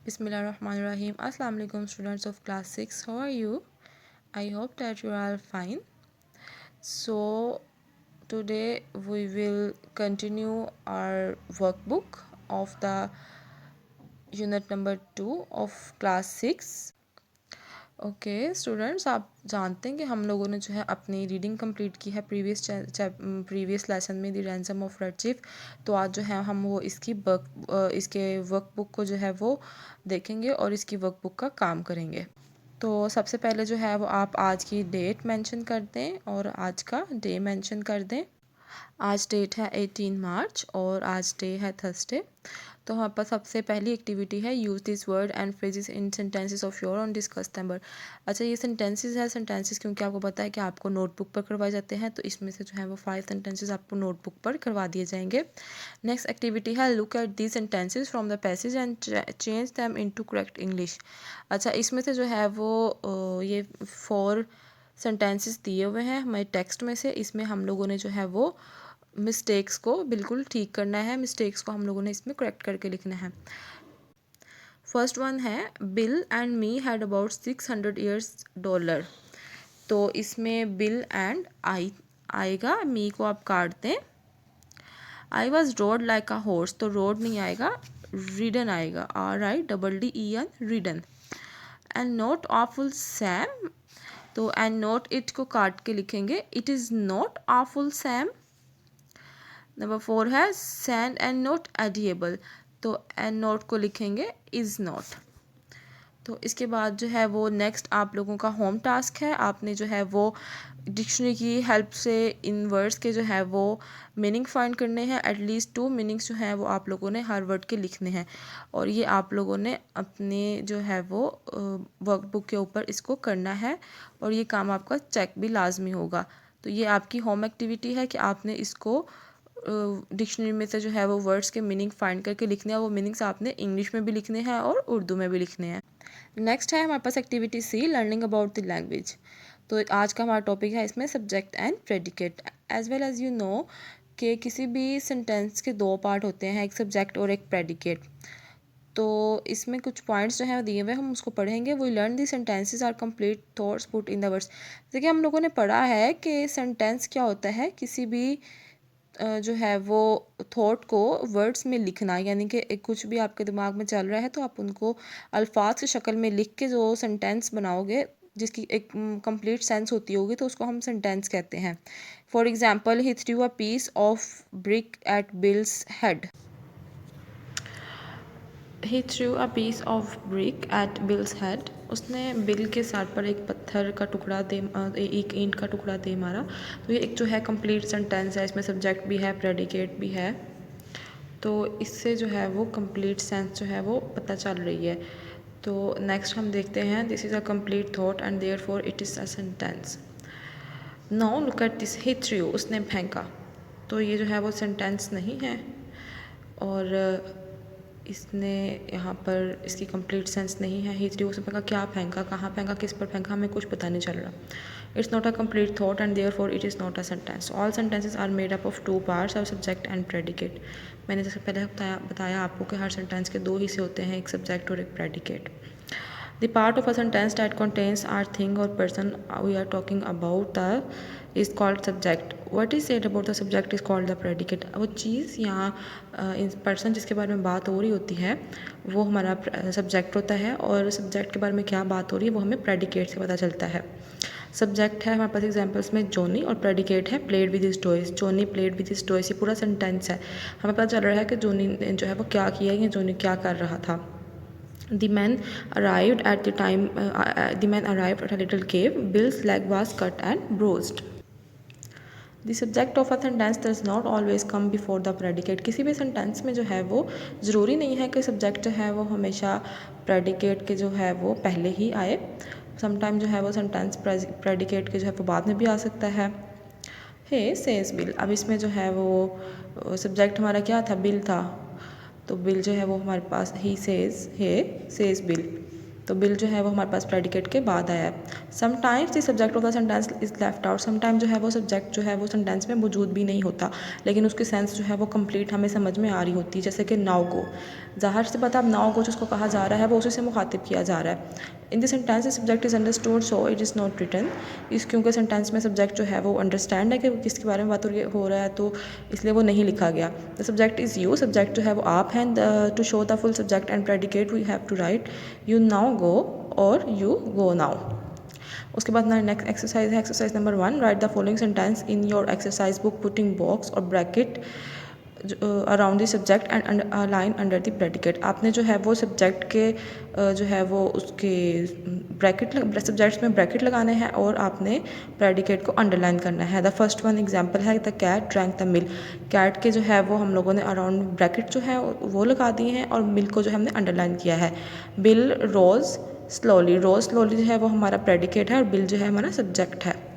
Bismillahirrahmanirrahim. Assalamu alaikum students of class 6. How are you? I hope that you are all fine. So today we will continue our workbook of the unit number 2 of class 6. Okay students, आप जानते हैं कि हम लोगों ने जो है अपनी रीडिंग कंप्लीट की है प्रीवियस लेसन में the ransom of red chief. तो आज जो है हम वो इसके वर्कबुक को जो है वो देखेंगे और इसकी वर्कबुक का काम करेंगे। तो सबसे पहले जो है वो आप आज की डेट मेंशन कर दें और आज का डे मेंशन कर दें। आज डेट है 18 मार्च और आज डे है थर्सडे। तो हमारे पास सबसे पहली एक्टिविटी है use this word and phrases in sentences of your on discuss number. अच्छा, ये सेंटेंसेस है। सेंटेंसेस क्योंकि आपको पता है कि आपको नोटबुक पर करवाए जाते हैं, तो इसमें से जो है वो 5 सेंटेंसेस आपको नोटबुक पर करवा दिए जाएंगे। नेक्स्ट एक्टिविटी है look at the sentences from the passage and change them into correct English. अच्छा, इसमें से जो है वो ये 4 सेंटेंसेस दिए हुए हैं हमारे टेक्स्ट में से। इसमें हम लोगों ने जो है वो मिस्टेक्स को बिल्कुल ठीक करना है। मिस्टेक्स को हम लोगों ने इसमें करेक्ट करके लिखना है। फर्स्ट वन है bill and me had about 600 years dollar. तो इसमें बिल एंड आई आएगा, मी को आप काट दें। I was road like a horse, तो रोड नहीं आएगा, रिडन आएगा, RIDDEN ridden. And not awful Sam, तो एंड नॉट इट को काट के लिखेंगे it is not awful Sam. Number 4 है सैंड एंड नॉट एडिएबल, तो एंड नॉट को लिखेंगे इज़ नॉट। तो इसके बाद जो है वो नेक्स्ट आप लोगों का होम टास्क है। आपने जो है वो डिक्शनरी की हेल्प से इन वर्ड्स के जो है वो मीनिंग फाइंड करने हैं। एटलीस्ट 2 मीनिंग्स जो हैं वो आप लोगों ने हर वर्ड के लिखने हैं और ये आप लोगों ने अपने जो है वो वर्कबुक के ऊपर इसको करना है और ये काम आपका चेक भी लाजमी होगा। तो ये आपकी होम एक्टिविटी है कि आपने इसको डिक्शनरी में से जो है वो वर्ड्स के मीनिंग फाइंड करके लिखने हैं। वो मीनिंग्स आपने इंग्लिश में भी लिखने हैं और उर्दू में भी लिखने हैं। नेक्स्ट है हमारे पास activity C learning about the language. तो आज का हमारा टॉपिक है इसमें subject and predicate. As well as you know कि किसी भी सेंटेंस के 2 पार्ट होते हैं, एक सब्जेक्ट और एक प्रेडिकेट। तो इसमें कुछ पॉइंट्स जो हैं दिए हुए हम उसको पढ़ेंगे। We learn the sentences are complete thoughts put in the words. देखिए हम लोगों ने पढ़ा है कि सेंटेंस क्या होता है, किसी भी जो है वो थॉट को वर्ड्स में लिखना, यानी कि कुछ भी आपके दिमाग में चल रहा है तो आप उनको अल्फाज की शक्ल में लिख के जो सेंटेंस बनाओगे जिसकी एक कंप्लीट सेंस होती होगी तो उसको हम सेंटेंस कहते हैं। For example he threw a piece of brick at Bill's head. He threw a piece of brick at Bill's head. उसने बिल के सर पर एक पत्थर का टुकड़ा एक ईंट का टुकड़ा दे मारा। तो ये एक जो है कंप्लीट सेंटेंस है, इसमें सब्जेक्ट भी है, प्रेडिकेट भी है। तो इससे जो है वो कंप्लीट सेंस जो है वो पता चल रही है। तो नेक्स्ट हम देखते हैं this is a complete thought and therefore it is a sentence. Now look at this he threw, उसने फेंका। तो ये जो है वो सेंटेंस नहीं है और इसने यहाँ पर इसकी कंप्लीट सेंस नहीं है। ही थ्रू, उसने फेंका, क्या फेंका, कहाँ फेंका, किस पर फेंका, हमें कुछ पता नहीं चल रहा। It's not a complete thought and therefore it is not a sentence. All sentences are made up of 2 parts of subject and predicate. मैंने जैसे पहले बताया आपको कि हर सेंटेंस के 2 हिस्से होते हैं, एक सब्जेक्ट और एक predicate. The part of a sentence that contains our thing or person we are talking about is called subject. What is said about the subject is called the predicate. वो चीज़ यहाँ person जिसके बारे में बात हो रही होती है वो हमारा सब्जेक्ट होता है और सब्जेक्ट के बारे में क्या बात हो रही है वो हमें प्रेडिकेट से पता चलता है। सब्जेक्ट है हमारे पास एग्जाम्पल्स में जॉनी और प्रेडिकेट है played with his toys. Johnny played with his toys, ये पूरा सेंटेंस है। हमें पता चल रहा है कि जॉनी ने जो है वो क्या किया या जॉनी क्या कर रहा था। The man arrived at a little cave. Bill's leg was cut and bruised. The subject of a sentence does not always come before the predicate. किसी भी सेंटेंस में जो है वो ज़रूरी नहीं है कि सब्जेक्ट जो है वो हमेशा प्रेडिकेट के जो है वो पहले ही आए। समटाइम जो है वो सेंटेंस प्रेडिकेट के जो है वो बाद में भी आ सकता है। हे सेज बिल, अब इसमें जो है वो सब्जेक्ट हमारा क्या था, बिल था। तो बिल जो है वो हमारे पास ही सेज बिल। तो बिल जो है वो हमारे पास प्रेडिकेट के बाद आया है। Sometimes the subject of the sentence is left out, sometime जो है वो सब्जेक्ट जो है वो सेंटेंस में मौजूद भी नहीं होता, लेकिन उसकी सेंस जो है वो कंप्लीट हमें समझ में आ रही होती है। जैसे कि नाउ गो, ज़ाहिर सी बात है, अब नाउ गो जिसको कहा जा रहा है वो उसी से मुखातिब किया जा रहा है। In the sentence the subject is understood so it is not written, इस क्योंकि सेंटेंस में सब्जेक्ट जो है वो अंडरस्टैंड है कि किसके बारे में बात हो रहा है, तो इसलिए वो नहीं लिखा गया। The subject is you, subject जो है वो आप हैं। To show the full subject and predicate we have to write you now go और यू गो नाउ। उसके बाद हमारा नेक्स्ट एक्सरसाइज है exercise number 1, write the following sentence in your exercise book putting box और bracket around the subject and line under the predicate. आपने जो है वो सब्जेक्ट के जो है वो उसके ब्रैकेट सब्जेक्ट्स में ब्रैकेट लगाने हैं और आपने प्रेडिकेट को अंडरलाइन करना है। द फर्स्ट वन एग्जांपल है the cat drank the milk. Cat के जो है वो हम लोगों ने अराउंड ब्रैकेट जो है वो लगा दिए हैं और मिल्क को जो है हमने अंडरलाइन किया है। बिल रोज स्लोली, रोज स्लोली जो है वो हमारा प्रेडिकेट है और बिल जो है हमारा सब्जेक्ट है।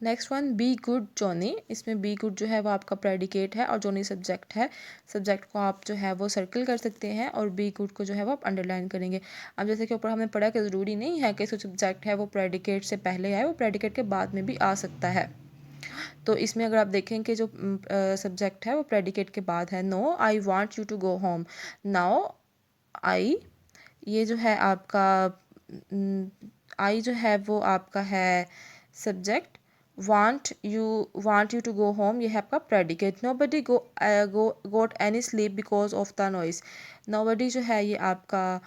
Next one be good Johnny, इसमें बी गुड जो है वो आपका प्रेडिकेट है और जॉनी सब्जेक्ट है। सब्जेक्ट को आप जो है वो सर्कल कर सकते हैं और बी गुड को जो है वो आप अंडरलाइन करेंगे। अब जैसे कि ऊपर हमने पढ़ा कि ज़रूरी नहीं है कि जो सब्जेक्ट है वो प्रेडिकेट से पहले आए, वो प्रेडिकेट के बाद में भी आ सकता है। तो इसमें अगर आप देखें कि जो सब्जेक्ट है वो प्रेडिकेट के बाद है। No I want you to go home, now I, ये जो है आपका आई जो है वो आपका है subject. Want you to go home, ये है आपका predicate. Nobody got any sleep because of the noise, nobody जो है ये आपका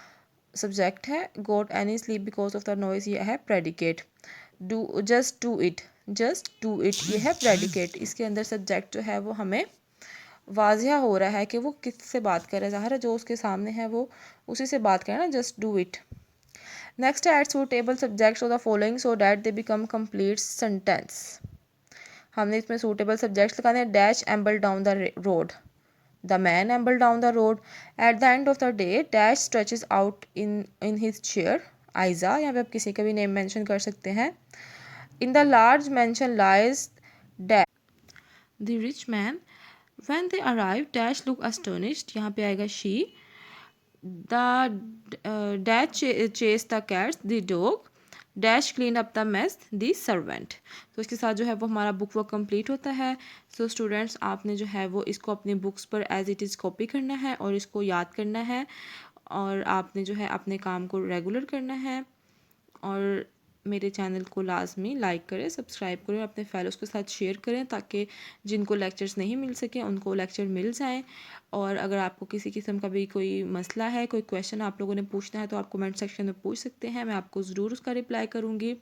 सब्जेक्ट है। Got any sleep because of the noise ये है predicate. Just do it, just do it ये है प्रेडिकेट। इसके अंदर सब्जेक्ट जो है वो हमें वाजिया हो रहा है कि वो किससे बात कर रहा है, ज़ाहिर है जो उसके सामने है वो उसी से बात करें ना, जस्ट डू इट। नेक्स्ट है add suitable subjects of the following so that they become complete sentence. हमने इसमें सूटेबल सब्जेक्ट्स लगाने हैं। Dash amble down the road, the man amble down the road. At the end of the day dash stretches out in his chair, आइजा, यहाँ पे आप किसी का भी नेम मेंशन कर सकते हैं। In the large mention lies dash the rich man, when they arrive dash look astonished, यहाँ पे आएगा she. The dash chase the cats, the dog dash clean up the mess, the servant। तो इसके साथ जो है वो हमारा बुक वर्क कंप्लीट होता है। सो स्टूडेंट्स आपने जो है वो इसको अपनी बुक्स पर एज इट इज़ कॉपी करना है और इसको याद करना है और आपने जो है अपने काम को रेगुलर करना है। और मेरे चैनल को लाजमी लाइक करें, सब्सक्राइब करें, अपने फेलोज़ के साथ शेयर करें ताकि जिनको लेक्चर्स नहीं मिल सके उनको लेक्चर मिल जाएं। और अगर आपको किसी किस्म का भी कोई मसला है, कोई क्वेश्चन आप लोगों ने पूछना है तो आप कमेंट सेक्शन में पूछ सकते हैं, मैं आपको ज़रूर उसका रिप्लाई करूँगी।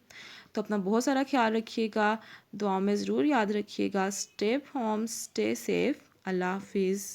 तो अपना बहुत सारा ख्याल रखिएगा, दुआ में ज़रूर याद रखिएगा। स्टे होम, स्टे सेफ, अल्लाह हाफिज़।